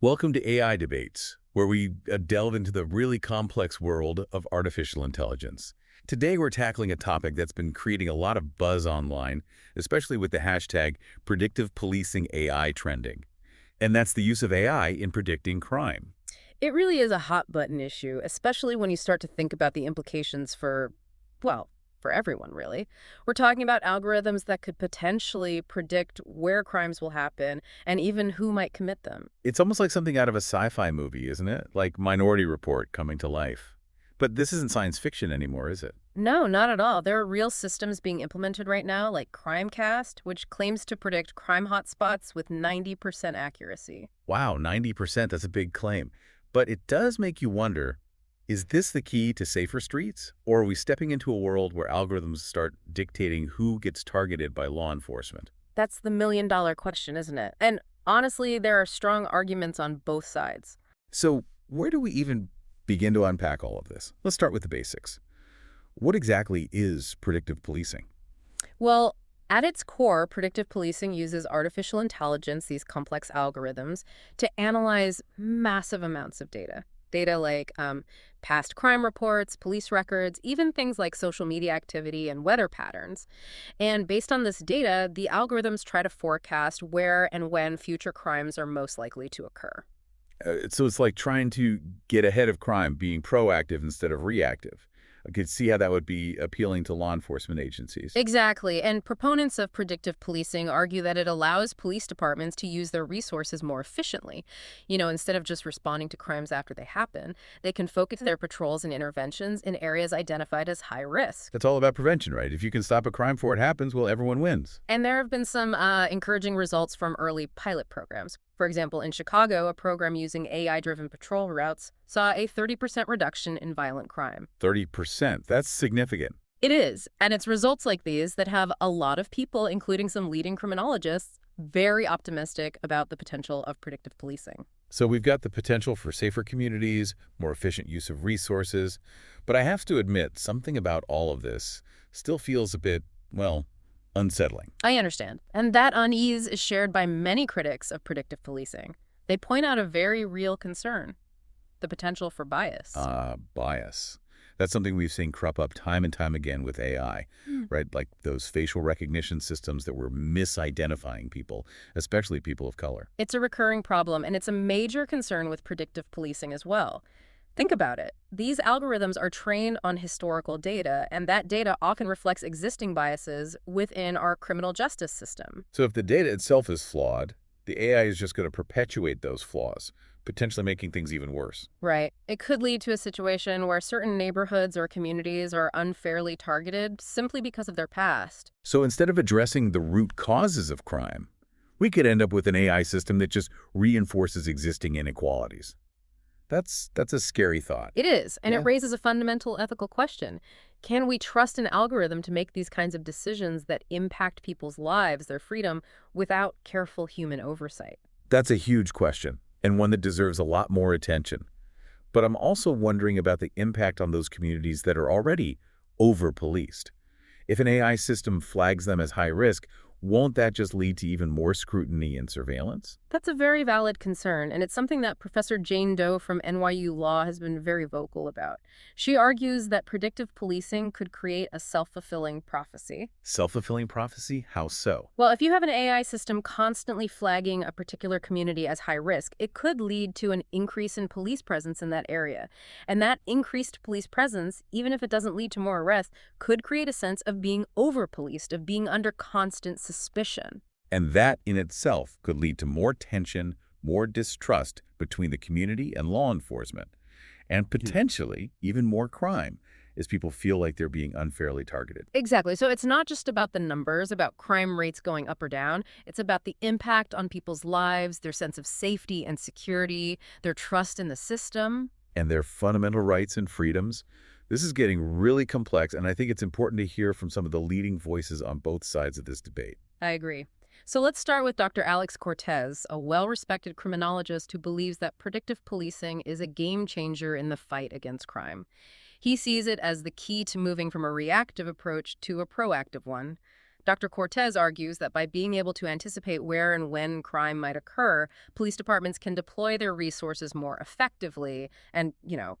Welcome to AI Debates, where we delve into the really complex world of artificial intelligence. Today, we're tackling a topic that's been creating a lot of buzz online, especially with the hashtag predictive policing AI trending. And that's the use of AI in predicting crime. It really is a hot button issue, especially when you start to think about the implications for, well, for everyone, really. We're talking about algorithms that could potentially predict where crimes will happen and even who might commit them. It's almost like something out of a sci-fi movie, isn't it? Like Minority Report coming to life. But this isn't science fiction anymore, is it? No, not at all. There are real systems being implemented right now, like CrimeCast, which claims to predict crime hotspots with 90% accuracy. Wow, 90%, that's a big claim. But it does make you wonder, is this the key to safer streets? Or are we stepping into a world where algorithms start dictating who gets targeted by law enforcement? That's the million-dollar question, isn't it? And honestly, there are strong arguments on both sides. So where do we even begin to unpack all of this? Let's start with the basics. What exactly is predictive policing? Well, at its core, predictive policing uses artificial intelligence, these complex algorithms, to analyze massive amounts of data. Data like past crime reports, police records, even things like social media activity and weather patterns. And based on this data, the algorithms try to forecast where and when future crimes are most likely to occur. So it's like trying to get ahead of crime, being proactive instead of reactive. I could see how that would be appealing to law enforcement agencies. Exactly, and proponents of predictive policing argue that it allows police departments to use their resources more efficiently. Instead of just responding to crimes after they happen, they can focus their patrols and interventions in areas identified as high risk. That's all about prevention, right? If you can stop a crime before it happens, well, everyone wins. And there have been some encouraging results from early pilot programs. For example, in Chicago, a program using AI-driven patrol routes saw a 30% reduction in violent crime. 30%, that's significant. It is, and it's results like these that have a lot of people, including some leading criminologists, very optimistic about the potential of predictive policing. So we've got the potential for safer communities, more efficient use of resources, but I have to admit, something about all of this still feels a bit, well, unsettling. I understand, and that unease is shared by many critics of predictive policing. They point out a very real concern: the potential for bias. Bias. That's something we've seen crop up time and time again with AI, right? Like those facial recognition systems that were misidentifying people, especially people of color. It's a recurring problem, and it's a major concern with predictive policing as well. Think about it. These algorithms are trained on historical data, and that data often reflects existing biases within our criminal justice system. So if the data itself is flawed, the AI is just going to perpetuate those flaws, potentially making things even worse. Right. It could lead to a situation where certain neighborhoods or communities are unfairly targeted simply because of their past. So instead of addressing the root causes of crime, we could end up with an AI system that just reinforces existing inequalities. That's a scary thought. It is, and it Yeah. raises a fundamental ethical question. Can we trust an algorithm to make these kinds of decisions that impact people's lives, their freedom, without careful human oversight? That's a huge question, and one that deserves a lot more attention. But I'm also wondering about the impact on those communities that are already over-policed. If an AI system flags them as high risk, won't that just lead to even more scrutiny and surveillance? That's a very valid concern, and it's something that Professor Jane Doe from NYU Law has been very vocal about. She argues that predictive policing could create a self-fulfilling prophecy. Self-fulfilling prophecy? How so? Well, if you have an AI system constantly flagging a particular community as high risk, it could lead to an increase in police presence in that area. And that increased police presence, even if it doesn't lead to more arrests, could create a sense of being over-policed, of being under constant suspicion. And that in itself could lead to more tension, more distrust between the community and law enforcement, and potentially even more crime as people feel like they're being unfairly targeted. Exactly. So it's not just about the numbers, about crime rates going up or down. It's about the impact on people's lives, their sense of safety and security, their trust in the system. And their fundamental rights and freedoms. This is getting really complex, and I think it's important to hear from some of the leading voices on both sides of this debate. I agree. So let's start with Dr. Alex Cortez, a well-respected criminologist who believes that predictive policing is a game changer in the fight against crime. He sees it as the key to moving from a reactive approach to a proactive one. Dr. Cortez argues that by being able to anticipate where and when crime might occur, police departments can deploy their resources more effectively and,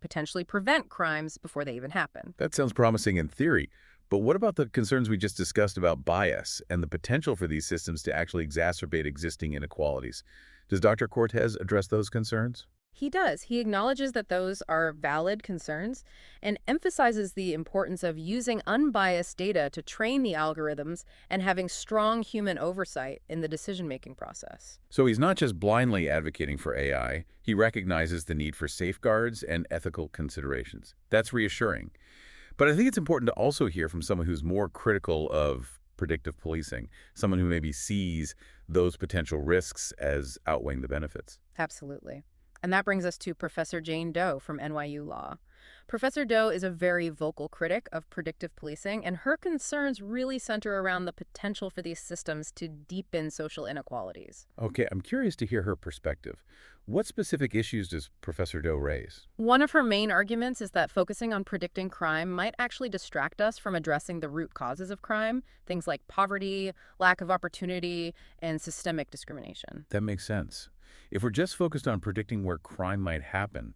potentially prevent crimes before they even happen. That sounds promising in theory. But what about the concerns we just discussed about bias and the potential for these systems to actually exacerbate existing inequalities? Does Dr. Cortez address those concerns? He does. He acknowledges that those are valid concerns and emphasizes the importance of using unbiased data to train the algorithms and having strong human oversight in the decision-making process. So he's not just blindly advocating for AI, he recognizes the need for safeguards and ethical considerations. That's reassuring. But I think it's important to also hear from someone who's more critical of predictive policing, someone who maybe sees those potential risks as outweighing the benefits. Absolutely. And that brings us to Professor Jane Doe from NYU Law. Professor Doe is a very vocal critic of predictive policing, and her concerns really center around the potential for these systems to deepen social inequalities. Okay, I'm curious to hear her perspective. What specific issues does Professor Doe raise? One of her main arguments is that focusing on predicting crime might actually distract us from addressing the root causes of crime, things like poverty, lack of opportunity, and systemic discrimination. That makes sense. If we're just focused on predicting where crime might happen,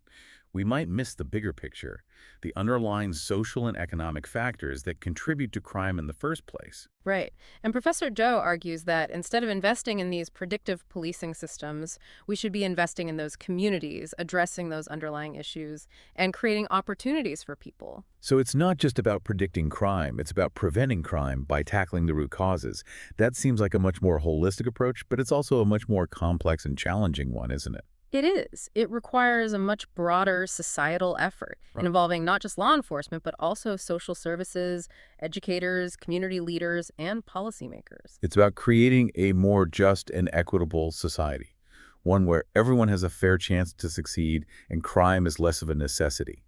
we might miss the bigger picture, the underlying social and economic factors that contribute to crime in the first place. Right. And Professor Doe argues that instead of investing in these predictive policing systems, we should be investing in those communities, addressing those underlying issues, and creating opportunities for people. So it's not just about predicting crime, it's about preventing crime by tackling the root causes. That seems like a much more holistic approach, but it's also a much more complex and challenging one, isn't it? It is. It requires a much broader societal effort Right. involving not just law enforcement, but also social services, educators, community leaders, and policymakers. It's about creating a more just and equitable society, one where everyone has a fair chance to succeed and crime is less of a necessity.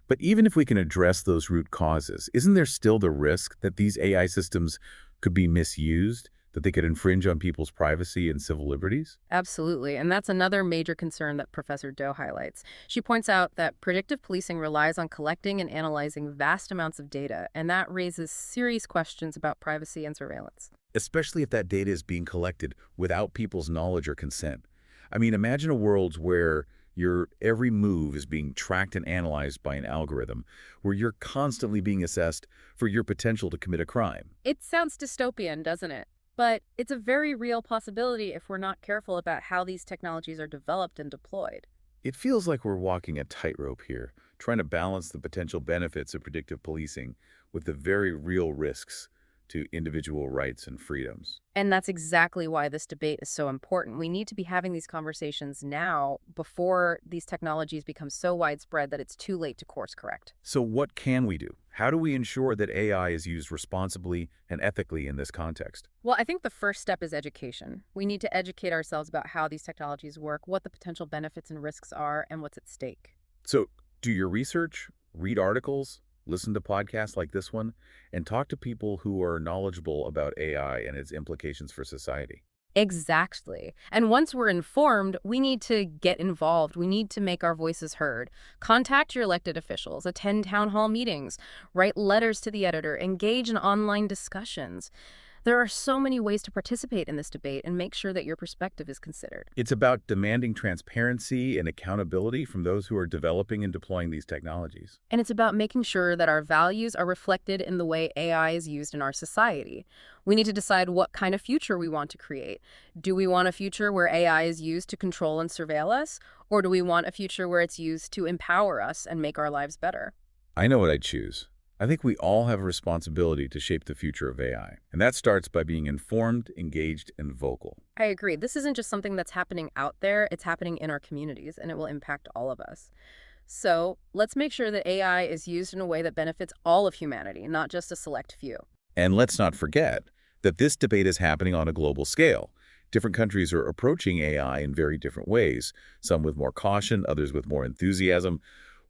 But even if we can address those root causes, isn't there still the risk that these AI systems could be misused, that they could infringe on people's privacy and civil liberties? Absolutely. And that's another major concern that Professor Doe highlights. She points out that predictive policing relies on collecting and analyzing vast amounts of data, and that raises serious questions about privacy and surveillance. Especially if that data is being collected without people's knowledge or consent. I mean, imagine a world where your every move is being tracked and analyzed by an algorithm, where you're constantly being assessed for your potential to commit a crime. It sounds dystopian, doesn't it? But it's a very real possibility if we're not careful about how these technologies are developed and deployed. It feels like we're walking a tightrope here, trying to balance the potential benefits of predictive policing with the very real risks to individual rights and freedoms. And that's exactly why this debate is so important. We need to be having these conversations now before these technologies become so widespread that it's too late to course correct. So what can we do? How do we ensure that AI is used responsibly and ethically in this context? Well, I think the first step is education. We need to educate ourselves about how these technologies work, what the potential benefits and risks are, and what's at stake. So do your research, read articles, listen to podcasts like this one, and talk to people who are knowledgeable about AI and its implications for society. Exactly. And once we're informed, we need to get involved. We need to make our voices heard. Contact your elected officials, attend town hall meetings, write letters to the editor, engage in online discussions. There are so many ways to participate in this debate and make sure that your perspective is considered. It's about demanding transparency and accountability from those who are developing and deploying these technologies. And it's about making sure that our values are reflected in the way AI is used in our society. We need to decide what kind of future we want to create. Do we want a future where AI is used to control and surveil us? Or do we want a future where it's used to empower us and make our lives better? I know what I'd choose. I think we all have a responsibility to shape the future of AI. And that starts by being informed, engaged, and vocal. I agree. This isn't just something that's happening out there. It's happening in our communities, and it will impact all of us. So let's make sure that AI is used in a way that benefits all of humanity, not just a select few. And let's not forget that this debate is happening on a global scale. Different countries are approaching AI in very different ways, some with more caution, others with more enthusiasm.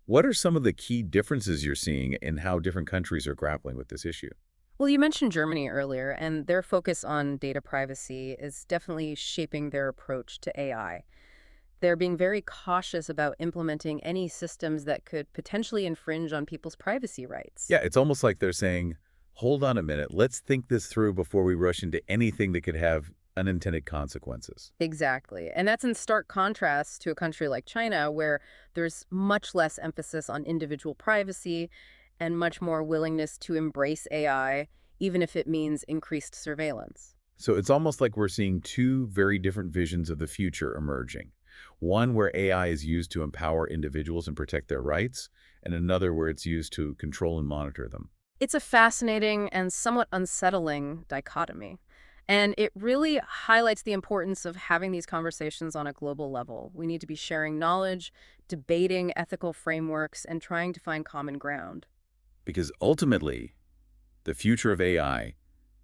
What are some of the key differences you're seeing in how different countries are grappling with this issue? Well, you mentioned Germany earlier, and their focus on data privacy is definitely shaping their approach to AI. They're being very cautious about implementing any systems that could potentially infringe on people's privacy rights. Yeah, it's almost like they're saying, Hold on a minute. Let's think this through before we rush into anything that could have unintended consequences. Exactly. And that's in stark contrast to a country like China, where there's much less emphasis on individual privacy and much more willingness to embrace AI, even if it means increased surveillance. So it's almost like we're seeing two very different visions of the future emerging. One where AI is used to empower individuals and protect their rights, and another where it's used to control and monitor them. It's a fascinating and somewhat unsettling dichotomy. And it really highlights the importance of having these conversations on a global level. We need to be sharing knowledge, debating ethical frameworks, and trying to find common ground. Because ultimately, the future of AI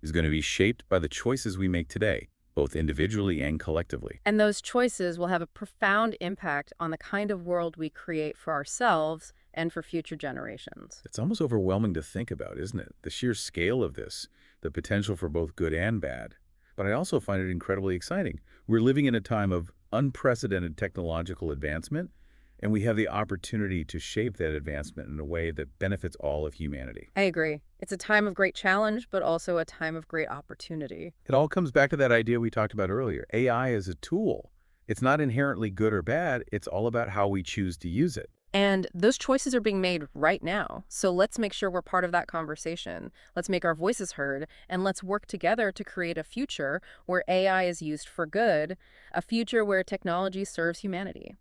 is going to be shaped by the choices we make today, both individually and collectively. And those choices will have a profound impact on the kind of world we create for ourselves and for future generations. It's almost overwhelming to think about, isn't it? The sheer scale of this, the potential for both good and bad. But I also find it incredibly exciting. We're living in a time of unprecedented technological advancement, and we have the opportunity to shape that advancement in a way that benefits all of humanity. I agree. It's a time of great challenge, but also a time of great opportunity. It all comes back to that idea we talked about earlier. AI is a tool. It's not inherently good or bad. It's all about how we choose to use it. And those choices are being made right now. So let's make sure we're part of that conversation. Let's make our voices heard, and let's work together to create a future where AI is used for good, a future where technology serves humanity.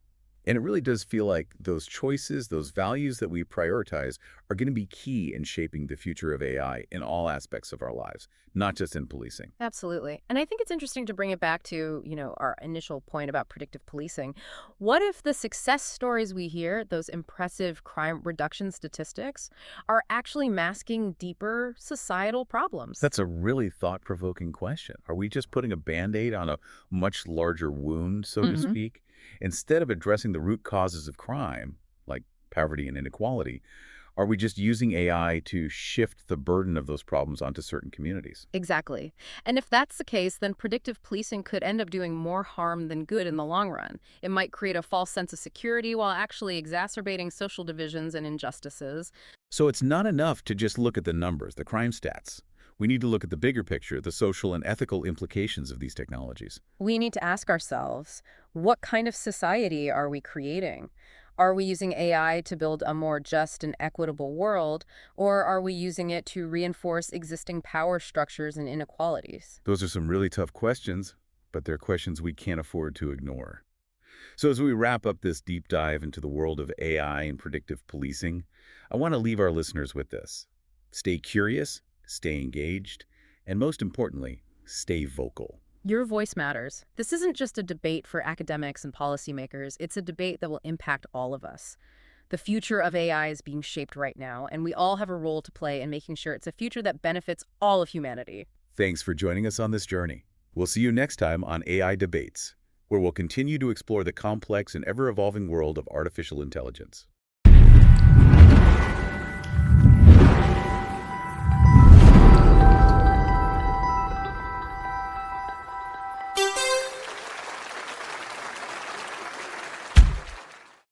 And it really does feel like those choices, those values that we prioritize are going to be key in shaping the future of AI in all aspects of our lives, not just in policing. Absolutely. And I think it's interesting to bring it back to, our initial point about predictive policing. What if the success stories we hear, those impressive crime reduction statistics, are actually masking deeper societal problems? That's a really thought-provoking question. Are we just putting a Band-Aid on a much larger wound, so to speak? Instead of addressing the root causes of crime, like poverty and inequality, are we just using AI to shift the burden of those problems onto certain communities? Exactly. And if that's the case, then predictive policing could end up doing more harm than good in the long run. It might create a false sense of security while actually exacerbating social divisions and injustices. So it's not enough to just look at the numbers, the crime stats. We need to look at the bigger picture, the social and ethical implications of these technologies. We need to ask ourselves, what kind of society are we creating? Are we using AI to build a more just and equitable world, or are we using it to reinforce existing power structures and inequalities? Those are some really tough questions, but they're questions we can't afford to ignore. So as we wrap up this deep dive into the world of AI and predictive policing, I want to leave our listeners with this. Stay curious, stay engaged, and most importantly, stay vocal. Your voice matters. This isn't just a debate for academics and policymakers. It's a debate that will impact all of us. The future of AI is being shaped right now, and we all have a role to play in making sure it's a future that benefits all of humanity. Thanks for joining us on this journey. We'll see you next time on AI Debates, where we'll continue to explore the complex and ever-evolving world of artificial intelligence.